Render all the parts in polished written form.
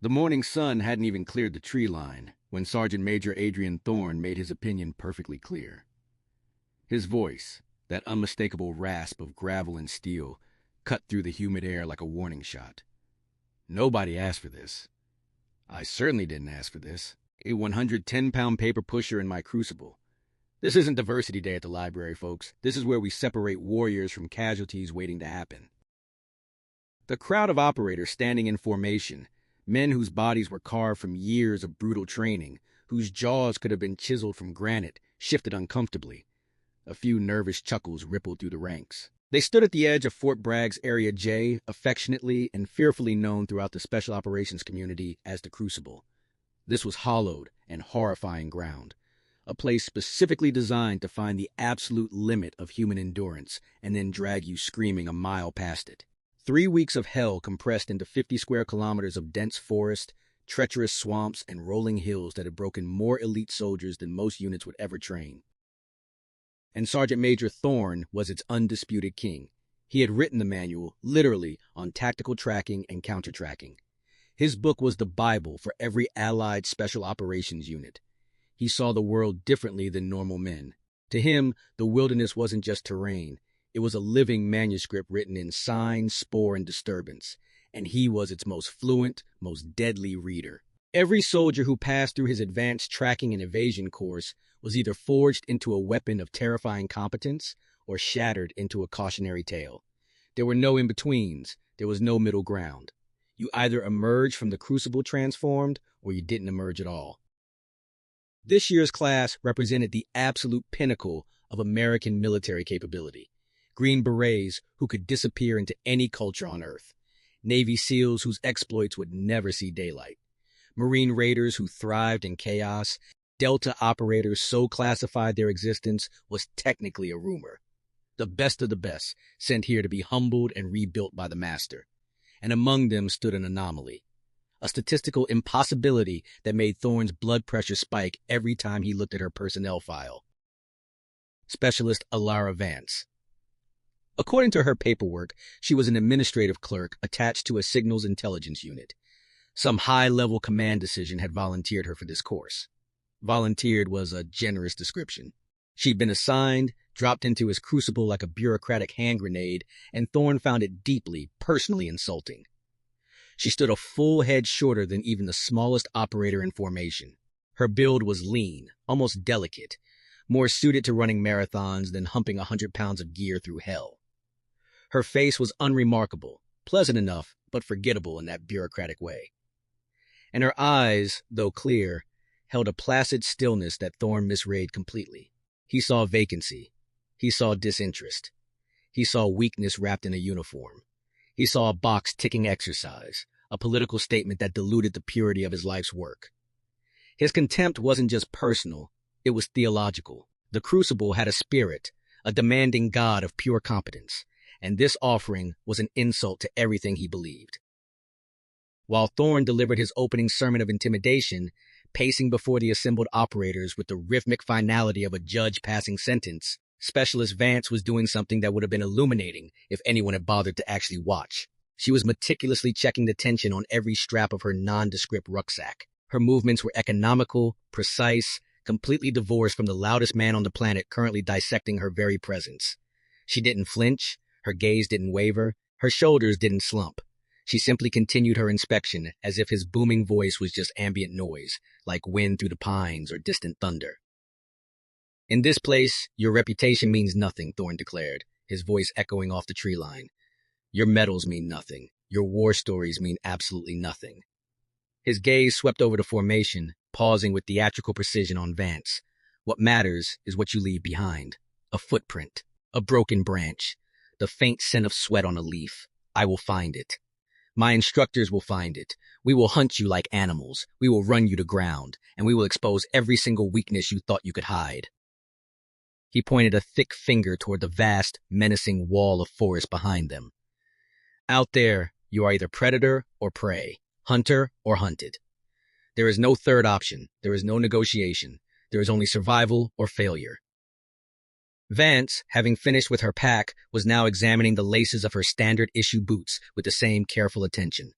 The morning sun hadn't even cleared the tree line when Sergeant Major Thorne made his opinion perfectly clear. His voice, that unmistakable rasp of gravel and steel, cut through the humid air like a warning shot. Nobody asked for this. I certainly didn't ask for this. A 110-pound paper pusher in my crucible. This isn't diversity day at the library, folks. This is where we separate warriors from casualties waiting to happen. The crowd of operators standing in formation, men whose bodies were carved from years of brutal training, whose jaws could have been chiseled from granite, shifted uncomfortably. A few nervous chuckles rippled through the ranks. They stood at the edge of Fort Bragg's Area J, affectionately and fearfully known throughout the special operations community as the Crucible. This was hallowed and horrifying ground, a place specifically designed to find the absolute limit of human endurance and then drag you screaming a mile past it. 3 weeks of hell compressed into 50 square kilometers of dense forest, treacherous swamps, and rolling hills that had broken more elite soldiers than most units would ever train. And Sergeant Major Thorne was its undisputed king. He had written the manual, literally, on tactical tracking and counter-tracking. His book was the Bible for every Allied Special Operations unit. He saw the world differently than normal men. To him, the wilderness wasn't just terrain. It was a living manuscript written in sign, spore, and disturbance, and he was its most fluent, most deadly reader. Every soldier who passed through his advanced tracking and evasion course was either forged into a weapon of terrifying competence or shattered into a cautionary tale. There were no in-betweens. There was no middle ground. You either emerged from the crucible transformed, or you didn't emerge at all. This year's class represented the absolute pinnacle of American military capability. Green Berets who could disappear into any culture on Earth. Navy SEALs whose exploits would never see daylight. Marine Raiders who thrived in chaos. Delta operators so classified their existence was technically a rumor. The best of the best, sent here to be humbled and rebuilt by the master. And among them stood an anomaly. A statistical impossibility that made Thorne's blood pressure spike every time he looked at her personnel file. Specialist Alara Vance. According to her paperwork, she was an administrative clerk attached to a signals intelligence unit. Some high-level command decision had volunteered her for this course. Volunteered was a generous description. She'd been assigned, dropped into his crucible like a bureaucratic hand grenade, and Thorne found it deeply, personally insulting. She stood a full head shorter than even the smallest operator in formation. Her build was lean, almost delicate, more suited to running marathons than humping 100 pounds of gear through hell. Her face was unremarkable, pleasant enough, but forgettable in that bureaucratic way. And her eyes, though clear, held a placid stillness that Thorne misread completely. He saw vacancy. He saw disinterest. He saw weakness wrapped in a uniform. He saw a box-ticking exercise, a political statement that diluted the purity of his life's work. His contempt wasn't just personal, it was theological. The Crucible had a spirit, a demanding God of pure competence, and this offering was an insult to everything he believed. While Thorne delivered his opening sermon of intimidation, pacing before the assembled operators with the rhythmic finality of a judge passing sentence, Specialist Vance was doing something that would have been illuminating if anyone had bothered to actually watch. She was meticulously checking the tension on every strap of her nondescript rucksack. Her movements were economical, precise, completely divorced from the loudest man on the planet currently dissecting her very presence. She didn't flinch, her gaze didn't waver, her shoulders didn't slump. She simply continued her inspection as if his booming voice was just ambient noise, like wind through the pines or distant thunder. "In this place, your reputation means nothing," Thorne declared, his voice echoing off the tree line. "Your medals mean nothing. Your war stories mean absolutely nothing." His gaze swept over the formation, pausing with theatrical precision on Vance. "What matters is what you leave behind. A footprint, a broken branch, the faint scent of sweat on a leaf. I will find it. My instructors will find it. We will hunt you like animals. We will run you to ground, and we will expose every single weakness you thought you could hide." He pointed a thick finger toward the vast, menacing wall of forest behind them. "Out there, you are either predator or prey, hunter or hunted. There is no third option. There is no negotiation. There is only survival or failure." Vance, having finished with her pack, was now examining the laces of her standard issue boots with the same careful attention.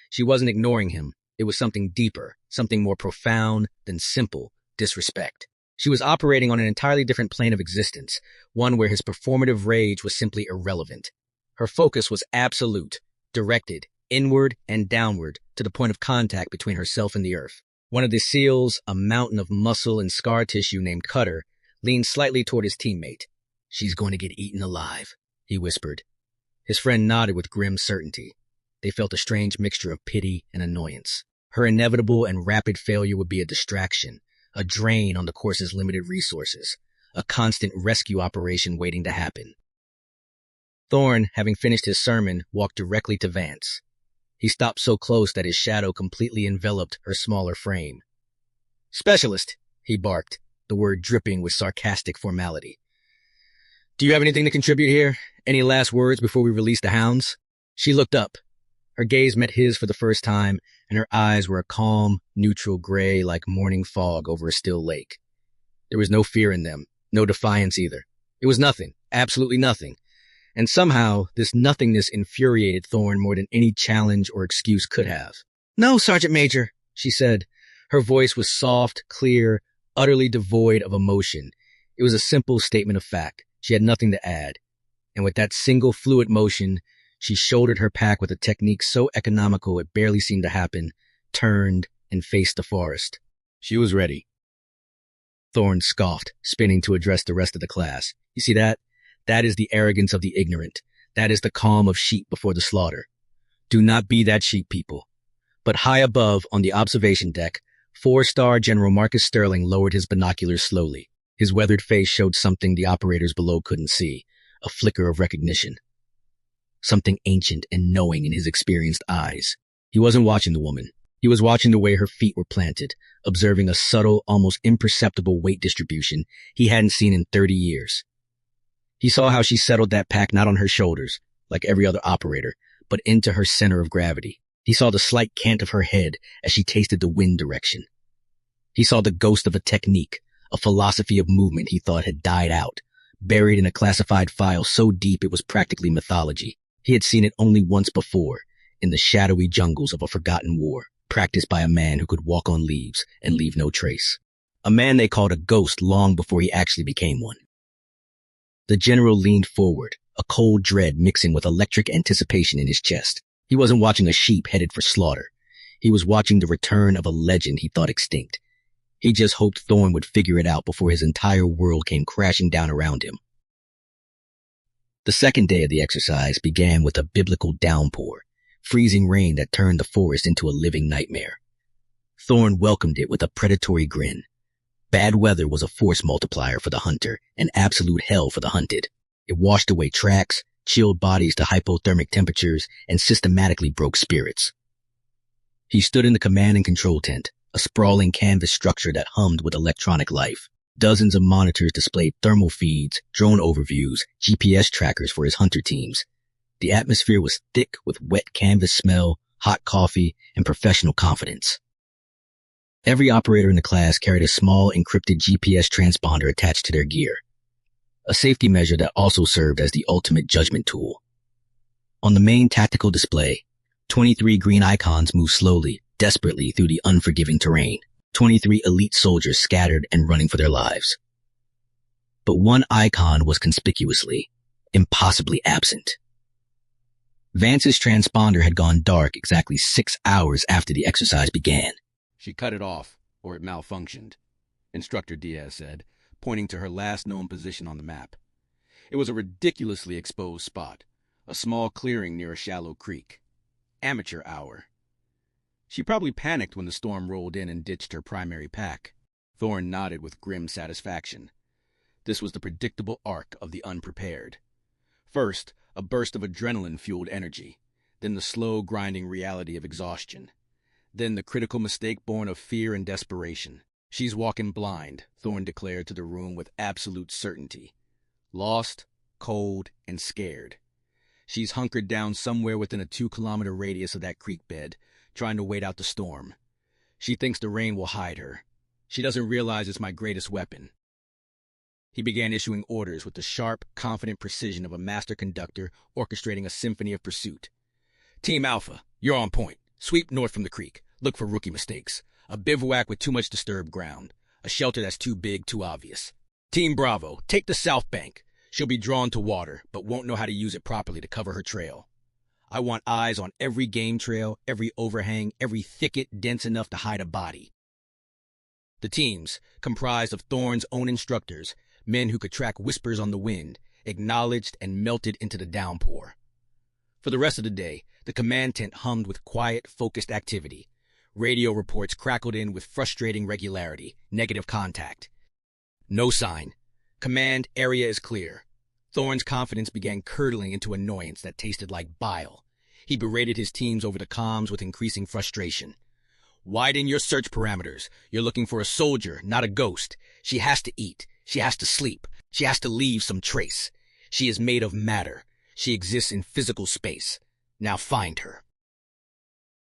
She wasn't ignoring him. It was something deeper, something more profound than simple disrespect. She was operating on an entirely different plane of existence, one where his performative rage was simply irrelevant. Her focus was absolute, directed, inward and downward to the point of contact between herself and the earth. One of the SEALs, a mountain of muscle and scar tissue named Cutter, leaned slightly toward his teammate. "She's going to get eaten alive," he whispered. His friend nodded with grim certainty. They felt a strange mixture of pity and annoyance. Her inevitable and rapid failure would be a distraction, a drain on the course's limited resources, a constant rescue operation waiting to happen. Thorne, having finished his sermon, walked directly to Vance. He stopped so close that his shadow completely enveloped her smaller frame. "Specialist," he barked, the word dripping with sarcastic formality. "Do you have anything to contribute here? Any last words before we release the hounds?" She looked up. Her gaze met his for the first time, and her eyes were a calm, neutral gray like morning fog over a still lake. There was no fear in them, no defiance either. It was nothing, absolutely nothing. And somehow, this nothingness infuriated Thorne more than any challenge or excuse could have. "No, Sergeant Major," she said. Her voice was soft, clear, utterly devoid of emotion. It was a simple statement of fact. She had nothing to add. And with that single fluid motion, she shouldered her pack with a technique so economical it barely seemed to happen, turned, and faced the forest. She was ready. Thorne scoffed, spinning to address the rest of the class. "You see that? That is the arrogance of the ignorant. That is the calm of sheep before the slaughter. Do not be that sheep, people." But high above, on the observation deck, 4-star General Marcus Sterling lowered his binoculars slowly. His weathered face showed something the operators below couldn't see, a flicker of recognition. Something ancient and knowing in his experienced eyes. He wasn't watching the woman. He was watching the way her feet were planted, observing a subtle, almost imperceptible weight distribution he hadn't seen in 30 years. He saw how she settled that pack not on her shoulders, like every other operator, but into her center of gravity. He saw the slight cant of her head as she tasted the wind direction. He saw the ghost of a technique, a philosophy of movement he thought had died out, buried in a classified file so deep it was practically mythology. He had seen it only once before, in the shadowy jungles of a forgotten war, practiced by a man who could walk on leaves and leave no trace. A man they called a ghost long before he actually became one. The general leaned forward, a cold dread mixing with electric anticipation in his chest. He wasn't watching a sheep headed for slaughter. He was watching the return of a legend he thought extinct. He just hoped Thorne would figure it out before his entire world came crashing down around him. The second day of the exercise began with a biblical downpour, freezing rain that turned the forest into a living nightmare. Thorne welcomed it with a predatory grin. Bad weather was a force multiplier for the hunter, and absolute hell for the hunted. It washed away tracks, chilled bodies to hypothermic temperatures, and systematically broke spirits. He stood in the command and control tent, a sprawling canvas structure that hummed with electronic life. Dozens of monitors displayed thermal feeds, drone overviews, GPS trackers for his hunter teams. The atmosphere was thick with wet canvas smell, hot coffee, and professional confidence. Every operator in the class carried a small encrypted GPS transponder attached to their gear, a safety measure that also served as the ultimate judgment tool. On the main tactical display, 23 green icons moved slowly, desperately through the unforgiving terrain. 23 elite soldiers scattered and running for their lives. But one icon was conspicuously, impossibly absent. Vance's transponder had gone dark exactly 6 hours after the exercise began. "She cut it off, or it malfunctioned," Instructor Diaz said, pointing to her last known position on the map. It was a ridiculously exposed spot, a small clearing near a shallow creek. Amateur hour. She probably panicked when the storm rolled in and ditched her primary pack. Thorne nodded with grim satisfaction. This was the predictable arc of the unprepared. First, a burst of adrenaline-fueled energy, then the slow, grinding reality of exhaustion, then the critical mistake born of fear and desperation. "She's walking blind," Thorne declared to the room with absolute certainty. "Lost, cold, and scared. She's hunkered down somewhere within a 2-kilometer radius of that creek bed, trying to wait out the storm. She thinks the rain will hide her. She doesn't realize it's my greatest weapon." He began issuing orders with the sharp, confident precision of a master conductor orchestrating a symphony of pursuit. "Team Alpha, you're on point. Sweep north from the creek. Look for rookie mistakes. A bivouac with too much disturbed ground. A shelter that's too big, too obvious. Team Bravo, take the south bank. She'll be drawn to water, but won't know how to use it properly to cover her trail. I want eyes on every game trail, every overhang, every thicket dense enough to hide a body. The teams, comprised of Thorne's own instructors, men who could track whispers on the wind, acknowledged and melted into the downpour. For the rest of the day, the command tent hummed with quiet, focused activity. Radio reports crackled in with frustrating regularity. Negative contact. No sign. Command area is clear. Thorne's confidence began curdling into annoyance that tasted like bile. He berated his teams over the comms with increasing frustration. Widen your search parameters. You're looking for a soldier, not a ghost. She has to eat. She has to sleep. She has to leave some trace. She is made of matter. She exists in physical space. Now find her.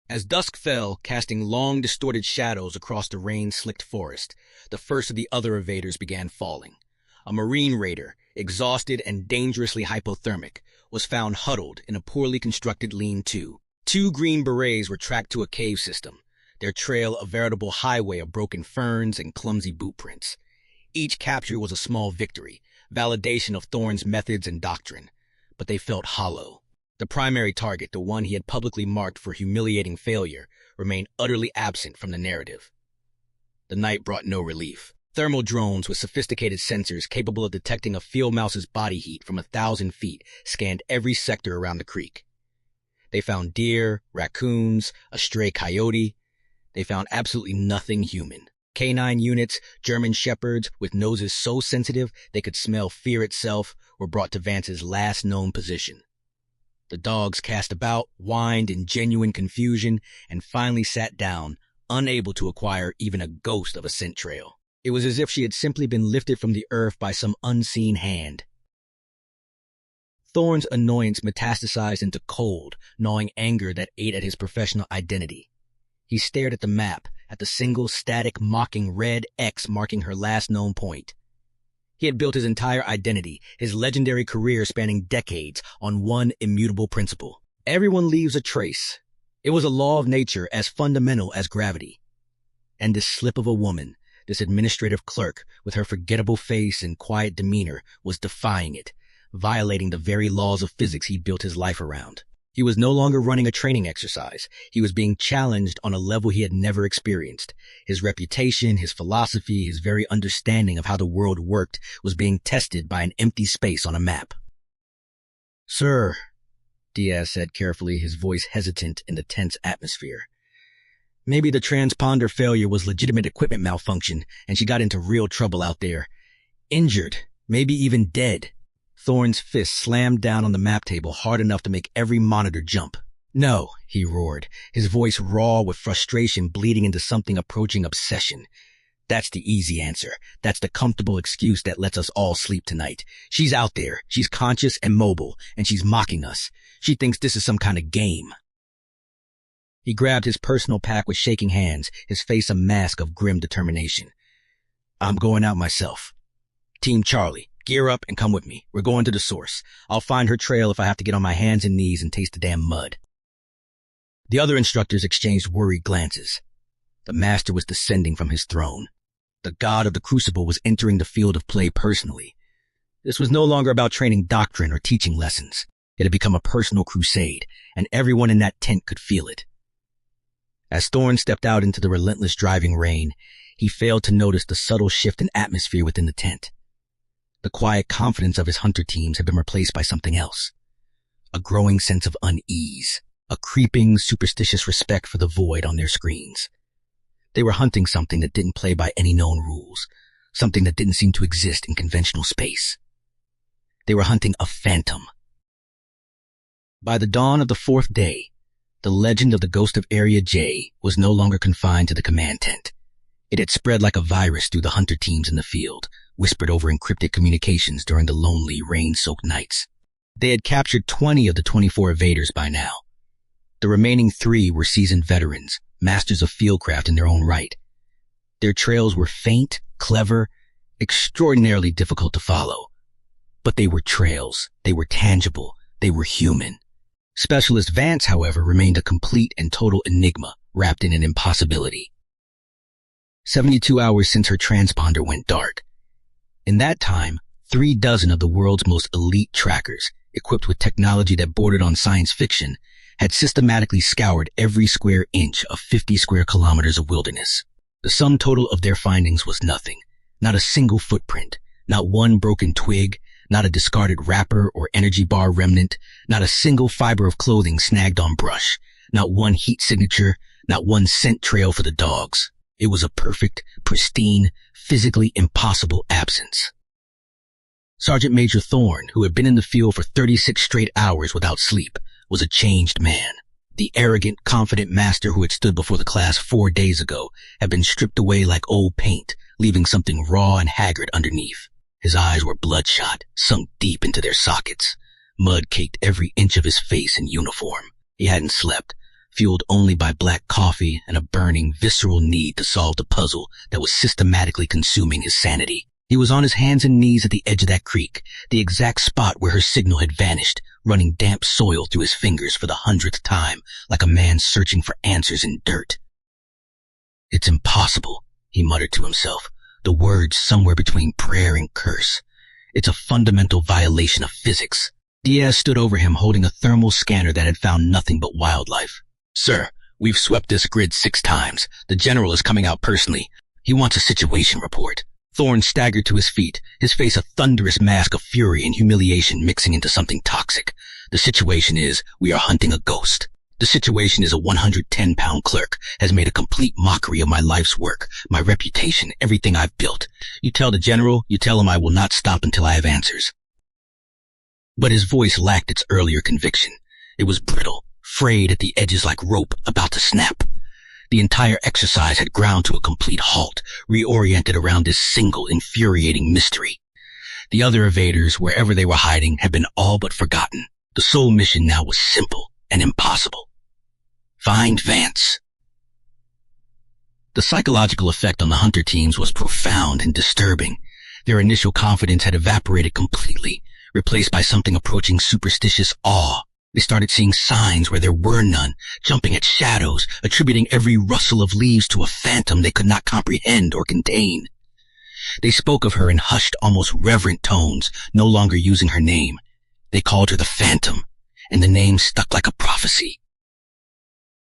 As dusk fell, casting long, distorted shadows across the rain-slicked forest, the first of the other evaders began falling. A Marine raider, exhausted and dangerously hypothermic, was found huddled in a poorly constructed lean-to. 2 Green Berets were tracked to a cave system, their trail a veritable highway of broken ferns and clumsy boot prints. Each capture was a small victory, validation of Thorne's methods and doctrine, but they felt hollow. The primary target, the one he had publicly marked for humiliating failure, remained utterly absent from the narrative. The night brought no relief. Thermal drones with sophisticated sensors capable of detecting a field mouse's body heat from 1,000 feet scanned every sector around the creek. They found deer, raccoons, a stray coyote. They found absolutely nothing human. Canine units, German shepherds with noses so sensitive they could smell fear itself, were brought to Vance's last known position. The dogs cast about, whined in genuine confusion, and finally sat down, unable to acquire even a ghost of a scent trail. It was as if she had simply been lifted from the earth by some unseen hand. Thorne's annoyance metastasized into cold, gnawing anger that ate at his professional identity. He stared at the map, at the single static, mocking red X marking her last known point. He had built his entire identity, his legendary career spanning decades, on one immutable principle. Everyone leaves a trace. It was a law of nature as fundamental as gravity. And this slip of a woman, this administrative clerk, with her forgettable face and quiet demeanor, was defying it, violating the very laws of physics he built his life around. He was no longer running a training exercise. He was being challenged on a level he had never experienced. His reputation, his philosophy, his very understanding of how the world worked was being tested by an empty space on a map. "Sir," Diaz said carefully, his voice hesitant in the tense atmosphere. "Maybe the transponder failure was legitimate equipment malfunction, and she got into real trouble out there. Injured, maybe even dead." Thorne's fist slammed down on the map table hard enough to make every monitor jump. "No," he roared, his voice raw with frustration bleeding into something approaching obsession. "That's the easy answer. That's the comfortable excuse that lets us all sleep tonight. She's out there, she's conscious and mobile, and she's mocking us. She thinks this is some kind of game." He grabbed his personal pack with shaking hands, his face a mask of grim determination. "I'm going out myself. Team Charlie, gear up and come with me. We're going to the source. I'll find her trail if I have to get on my hands and knees and taste the damn mud." The other instructors exchanged worried glances. The master was descending from his throne. The god of the crucible was entering the field of play personally. This was no longer about training doctrine or teaching lessons. It had become a personal crusade, and everyone in that tent could feel it. As Thorne stepped out into the relentless driving rain, he failed to notice the subtle shift in atmosphere within the tent. The quiet confidence of his hunter teams had been replaced by something else. A growing sense of unease, a creeping, superstitious respect for the void on their screens. They were hunting something that didn't play by any known rules, something that didn't seem to exist in conventional space. They were hunting a phantom. By the dawn of the 4th day, the legend of the Ghost of Area J was no longer confined to the command tent. It had spread like a virus through the hunter teams in the field, whispered over encrypted communications during the lonely, rain-soaked nights. They had captured 20 of the 24 evaders by now. The remaining 3 were seasoned veterans, masters of fieldcraft in their own right. Their trails were faint, clever, extraordinarily difficult to follow. But they were trails, they were tangible, they were human. Specialist Vance, however, remained a complete and total enigma, wrapped in an impossibility. 72 hours since her transponder went dark. In that time, 36 of the world's most elite trackers, equipped with technology that bordered on science fiction, had systematically scoured every square inch of 50 square kilometers of wilderness. The sum total of their findings was nothing. Not a single footprint, not one broken twig, not a discarded wrapper or energy bar remnant, not a single fiber of clothing snagged on brush, not one heat signature, not one scent trail for the dogs. It was a perfect, pristine, physically impossible absence. Sergeant Major Thorne, who had been in the field for 36 straight hours without sleep, was a changed man. The arrogant, confident master who had stood before the class 4 days ago had been stripped away like old paint, leaving something raw and haggard underneath. His eyes were bloodshot, sunk deep into their sockets. Mud caked every inch of his face and uniform. He hadn't slept, fueled only by black coffee and a burning, visceral need to solve the puzzle that was systematically consuming his sanity. He was on his hands and knees at the edge of that creek, the exact spot where her signal had vanished, running damp soil through his fingers for the 100th time, like a man searching for answers in dirt. "It's impossible," he muttered to himself, the words somewhere between prayer and curse. "It's a fundamental violation of physics." Diaz stood over him holding a thermal scanner that had found nothing but wildlife. "Sir, we've swept this grid 6 times. The general is coming out personally. He wants a situation report." Thorne staggered to his feet, his face a thunderous mask of fury and humiliation mixing into something toxic. "The situation is, we are hunting a ghost. The situation is a 110-pound clerk has made a complete mockery of my life's work, my reputation, everything I've built. You tell the general, you tell him I will not stop until I have answers." But his voice lacked its earlier conviction. It was brittle, frayed at the edges like rope about to snap. The entire exercise had ground to a complete halt, reoriented around this single infuriating mystery. The other evaders, wherever they were hiding, had been all but forgotten. The sole mission now was simple and impossible. Find Vance. The psychological effect on the hunter teams was profound and disturbing. Their initial confidence had evaporated completely, replaced by something approaching superstitious awe. They started seeing signs where there were none, jumping at shadows, attributing every rustle of leaves to a phantom they could not comprehend or contain. They spoke of her in hushed, almost reverent tones, no longer using her name. They called her the Phantom, and the name stuck like a prophecy.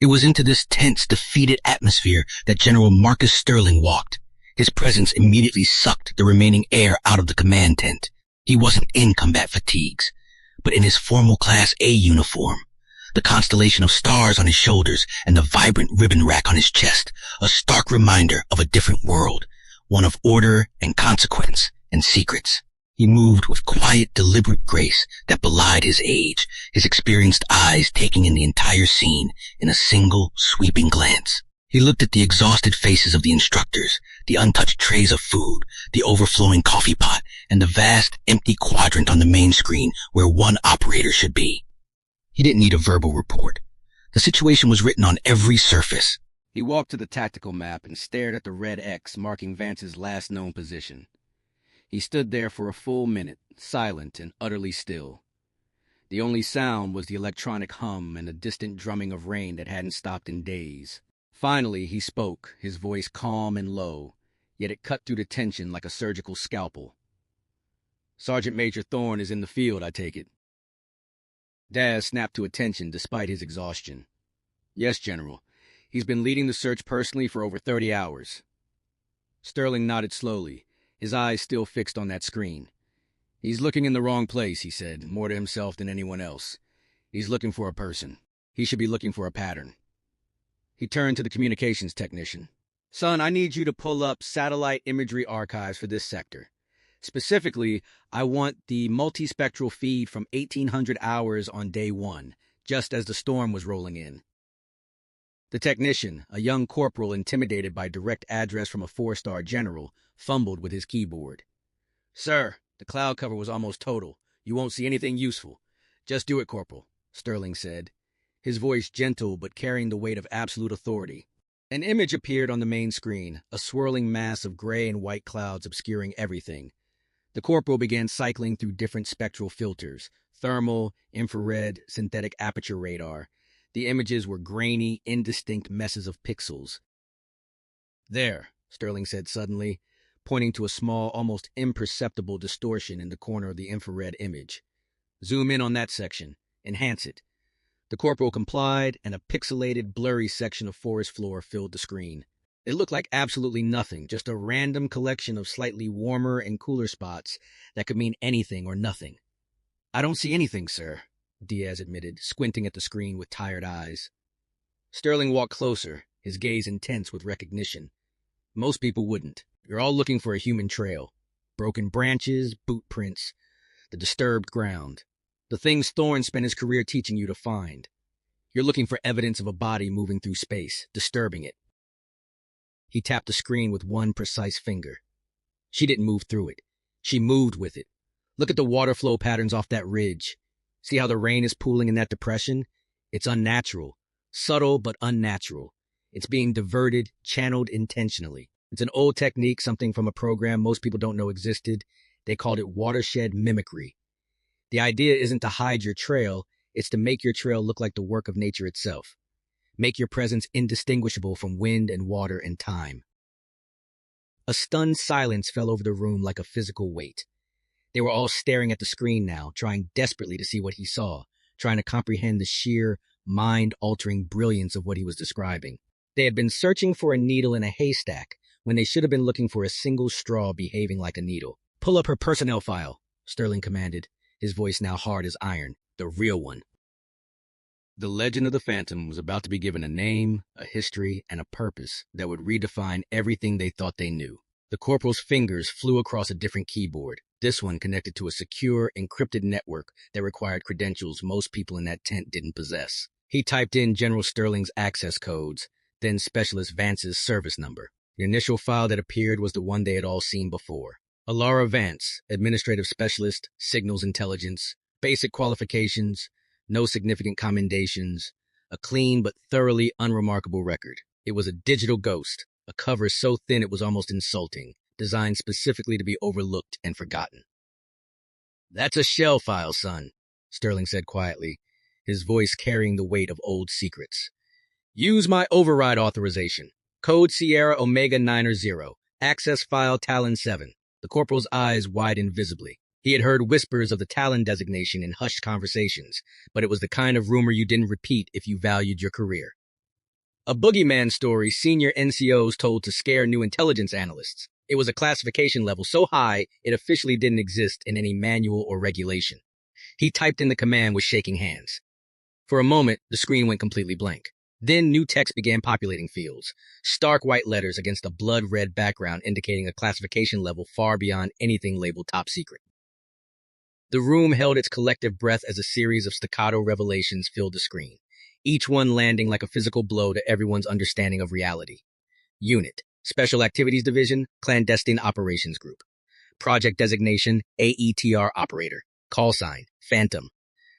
It was into this tense, defeated atmosphere that General Marcus Sterling walked. His presence immediately sucked the remaining air out of the command tent. He wasn't in combat fatigues, but in his formal Class A uniform, the constellation of stars on his shoulders and the vibrant ribbon rack on his chest, a stark reminder of a different world, one of order and consequence and secrets. He moved with quiet, deliberate grace that belied his age, his experienced eyes taking in the entire scene in a single, sweeping glance. He looked at the exhausted faces of the instructors, the untouched trays of food, the overflowing coffee pot, and the vast, empty quadrant on the main screen where one operator should be. He didn't need a verbal report. The situation was written on every surface. He walked to the tactical map and stared at the red X marking Vance's last known position. He stood there for a full minute, silent and utterly still. The only sound was the electronic hum and a distant drumming of rain that hadn't stopped in days. Finally, he spoke, his voice calm and low, yet it cut through the tension like a surgical scalpel. "Sergeant Major Thorne is in the field, I take it." Daz snapped to attention despite his exhaustion. "Yes, General. He's been leading the search personally for over 30 hours. Sterling nodded slowly, his eyes still fixed on that screen. "He's looking in the wrong place," he said, more to himself than anyone else. "He's looking for a person. He should be looking for a pattern." He turned to the communications technician. "Son, I need you to pull up satellite imagery archives for this sector. Specifically, I want the multispectral feed from 1800 hours on day 1, just as the storm was rolling in." The technician, a young corporal intimidated by direct address from a 4-star general, fumbled with his keyboard. "Sir, the cloud cover was almost total. You won't see anything useful. Just do it, Corporal," Sterling said, his voice gentle but carrying the weight of absolute authority. An image appeared on the main screen, a swirling mass of gray and white clouds obscuring everything. The corporal began cycling through different spectral filters, thermal, infrared, synthetic aperture radar. The images were grainy, indistinct messes of pixels. "There," Sterling said suddenly, pointing to a small, almost imperceptible distortion in the corner of the infrared image. "Zoom in on that section. Enhance it." The corporal complied, and a pixelated, blurry section of forest floor filled the screen. It looked like absolutely nothing, just a random collection of slightly warmer and cooler spots that could mean anything or nothing. "I don't see anything, sir," Diaz admitted, squinting at the screen with tired eyes. Sterling walked closer, his gaze intense with recognition. "Most people wouldn't. You're all looking for a human trail. Broken branches, boot prints, the disturbed ground. The things Thorne spent his career teaching you to find. You're looking for evidence of a body moving through space, disturbing it." He tapped the screen with one precise finger. "She didn't move through it. She moved with it. Look at the water flow patterns off that ridge. See how the rain is pooling in that depression? It's unnatural. Subtle, but unnatural. It's being diverted, channeled intentionally. It's an old technique, something from a program most people don't know existed. They called it watershed mimicry. The idea isn't to hide your trail, it's to make your trail look like the work of nature itself. Make your presence indistinguishable from wind and water and time." A stunned silence fell over the room like a physical weight. They were all staring at the screen now, trying desperately to see what he saw, trying to comprehend the sheer, mind-altering brilliance of what he was describing. They had been searching for a needle in a haystack when they should have been looking for a single straw behaving like a needle. "Pull up her personnel file," Sterling commanded, his voice now hard as iron. "The real one." The legend of the Phantom was about to be given a name, a history, and a purpose that would redefine everything they thought they knew. The corporal's fingers flew across a different keyboard, this one connected to a secure, encrypted network that required credentials most people in that tent didn't possess. He typed in General Sterling's access codes, then Specialist Vance's service number. The initial file that appeared was the one they had all seen before. Alara Vance, Administrative Specialist, Signals Intelligence, basic qualifications, no significant commendations, a clean but thoroughly unremarkable record. It was a digital ghost, a cover so thin it was almost insulting, designed specifically to be overlooked and forgotten. "That's a shell file, son," Sterling said quietly, his voice carrying the weight of old secrets. "Use my override authorization. Code Sierra Omega 9 Access file Talon 7. The corporal's eyes widened visibly. He had heard whispers of the Talon designation in hushed conversations, but it was the kind of rumor you didn't repeat if you valued your career. A boogeyman story senior NCOs told to scare new intelligence analysts. It was a classification level so high it officially didn't exist in any manual or regulation. He typed in the command with shaking hands. For a moment, the screen went completely blank. Then new text began populating fields, stark white letters against a blood-red background indicating a classification level far beyond anything labeled top secret. The room held its collective breath as a series of staccato revelations filled the screen, each one landing like a physical blow to everyone's understanding of reality. Unit, Special Activities Division, Clandestine Operations Group. Project Designation, AETR Operator. Call Sign, Phantom.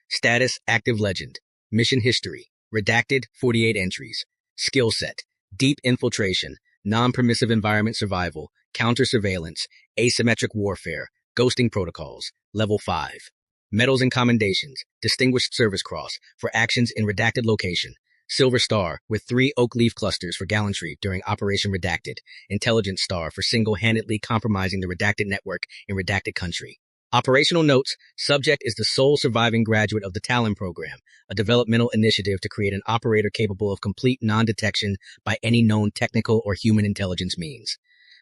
Status, Active Legend. Mission History, Redacted, 48 entries. Skill Set, Deep Infiltration, Non-Permissive Environment Survival, Counter-Surveillance, Asymmetric Warfare, Ghosting Protocols, Level 5. Medals and Commendations, Distinguished Service Cross for actions in redacted location. Silver Star with 3 oak leaf clusters for gallantry during Operation Redacted. Intelligence Star for single-handedly compromising the redacted network in redacted country. Operational notes, subject is the sole surviving graduate of the Talon program, a developmental initiative to create an operator capable of complete non-detection by any known technical or human intelligence means.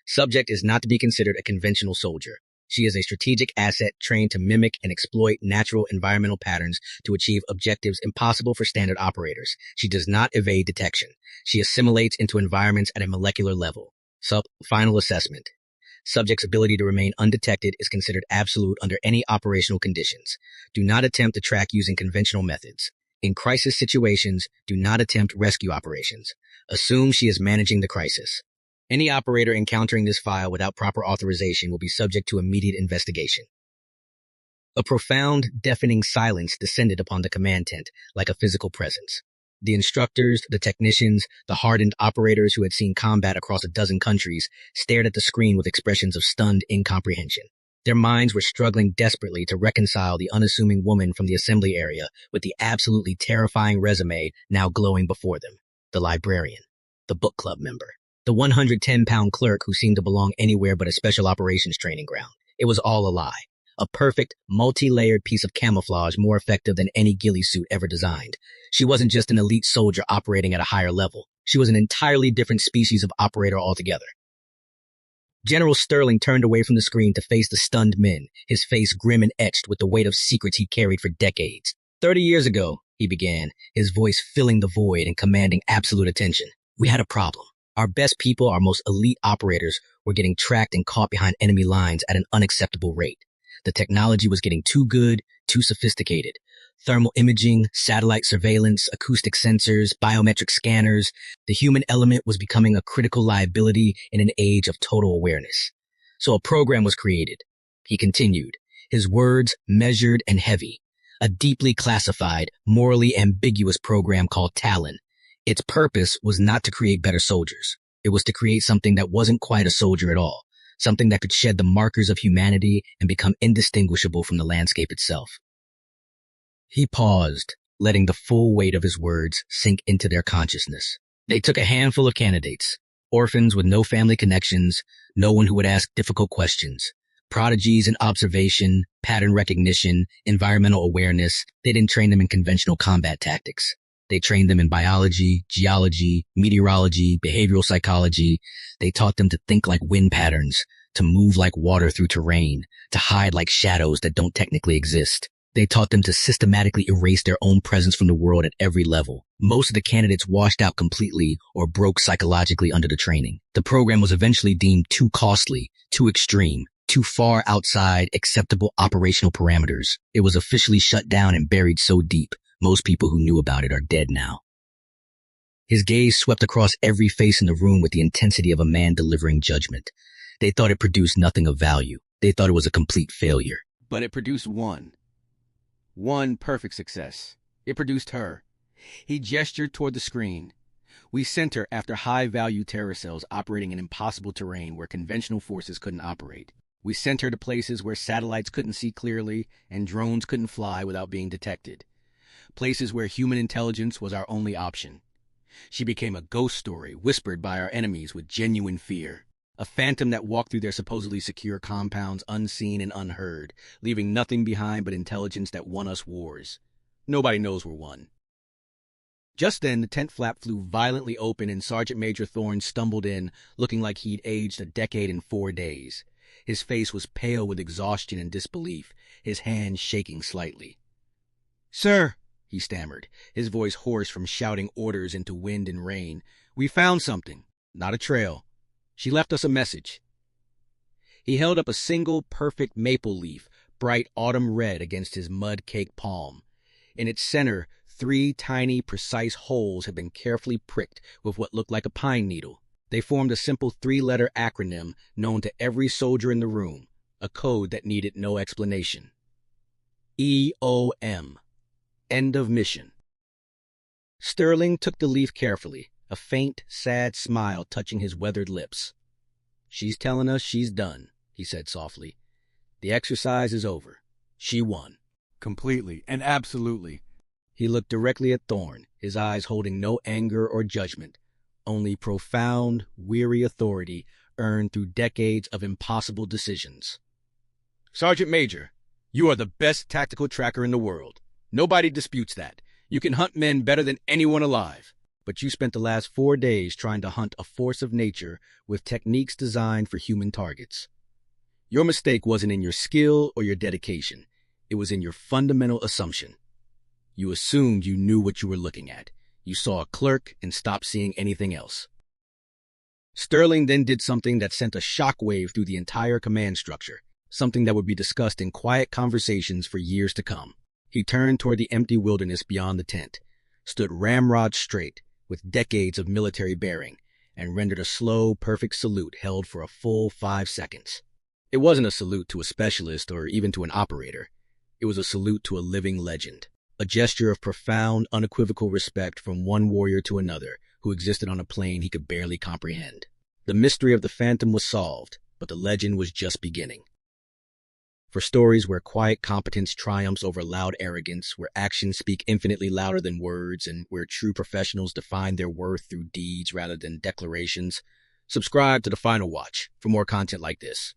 Subject is not to be considered a conventional soldier. She is a strategic asset trained to mimic and exploit natural environmental patterns to achieve objectives impossible for standard operators. She does not evade detection. She assimilates into environments at a molecular level. Final assessment. Subject's ability to remain undetected is considered absolute under any operational conditions. Do not attempt to track using conventional methods. In crisis situations, do not attempt rescue operations. Assume she is managing the crisis. Any operator encountering this file without proper authorization will be subject to immediate investigation. A profound, deafening silence descended upon the command tent like a physical presence. The instructors, the technicians, the hardened operators who had seen combat across a dozen countries stared at the screen with expressions of stunned incomprehension. Their minds were struggling desperately to reconcile the unassuming woman from the assembly area with the absolutely terrifying resume now glowing before them. The librarian, the book club member, the 110-pound clerk who seemed to belong anywhere but a special operations training ground. It was all a lie. A perfect, multi-layered piece of camouflage more effective than any ghillie suit ever designed. She wasn't just an elite soldier operating at a higher level. She was an entirely different species of operator altogether. General Sterling turned away from the screen to face the stunned men, his face grim and etched with the weight of secrets he carried for decades. 30 years ago, he began, his voice filling the void and commanding absolute attention. We had a problem. Our best people, our most elite operators, were getting tracked and caught behind enemy lines at an unacceptable rate. The technology was getting too good, too sophisticated. Thermal imaging, satellite surveillance, acoustic sensors, biometric scanners. The human element was becoming a critical liability in an age of total awareness. So a program was created. He continued, his words measured and heavy. A deeply classified, morally ambiguous program called Talon. Its purpose was not to create better soldiers. It was to create something that wasn't quite a soldier at all. Something that could shed the markers of humanity and become indistinguishable from the landscape itself. He paused, letting the full weight of his words sink into their consciousness. They took a handful of candidates, orphans with no family connections, no one who would ask difficult questions, prodigies in observation, pattern recognition, environmental awareness. They didn't train them in conventional combat tactics. They trained them in biology, geology, meteorology, behavioral psychology. They taught them to think like wind patterns, to move like water through terrain, to hide like shadows that don't technically exist. They taught them to systematically erase their own presence from the world at every level. Most of the candidates washed out completely or broke psychologically under the training. The program was eventually deemed too costly, too extreme, too far outside acceptable operational parameters. It was officially shut down and buried so deep. Most people who knew about it are dead now. His gaze swept across every face in the room with the intensity of a man delivering judgment. They thought it produced nothing of value. They thought it was a complete failure. But it produced one perfect success. It produced her. He gestured toward the screen. We sent her after high-value terror cells operating in impossible terrain where conventional forces couldn't operate. We sent her to places where satellites couldn't see clearly and drones couldn't fly without being detected. Places where human intelligence was our only option. She became a ghost story whispered by our enemies with genuine fear. A phantom that walked through their supposedly secure compounds unseen and unheard, leaving nothing behind but intelligence that won us wars. Nobody knows we're won. Just then, the tent flap flew violently open and Sergeant Major Thorne stumbled in, looking like he'd aged a decade in 4 days. His face was pale with exhaustion and disbelief, his hands shaking slightly. "Sir," he stammered, his voice hoarse from shouting orders into wind and rain. "We found something. Not a trail. She left us a message." He held up a single perfect maple leaf, bright autumn red against his mud-caked palm. In its center, 3 tiny, precise holes had been carefully pricked with what looked like a pine needle. They formed a simple 3-letter acronym known to every soldier in the room, a code that needed no explanation. EOM. End of mission. Sterling took the leaf carefully, a faint, sad smile touching his weathered lips. "She's telling us she's done," he said softly. "The exercise is over. She won." Completely and absolutely. He looked directly at Thorne, his eyes holding no anger or judgment, only profound, weary authority earned through decades of impossible decisions. "Sergeant Major, you are the best tactical tracker in the world. Nobody disputes that. You can hunt men better than anyone alive. But you spent the last 4 days trying to hunt a force of nature with techniques designed for human targets. Your mistake wasn't in your skill or your dedication. It was in your fundamental assumption. You assumed you knew what you were looking at. You saw a clerk and stopped seeing anything else." Sterling then did something that sent a shockwave through the entire command structure, something that would be discussed in quiet conversations for years to come. He turned toward the empty wilderness beyond the tent, stood ramrod straight, with decades of military bearing, and rendered a slow, perfect salute held for a full 5 seconds. It wasn't a salute to a specialist or even to an operator. It was a salute to a living legend, a gesture of profound, unequivocal respect from one warrior to another who existed on a plane he could barely comprehend. The mystery of the Phantom was solved, but the legend was just beginning. For stories where quiet competence triumphs over loud arrogance, where actions speak infinitely louder than words, and where true professionals define their worth through deeds rather than declarations, subscribe to The Final Watch for more content like this.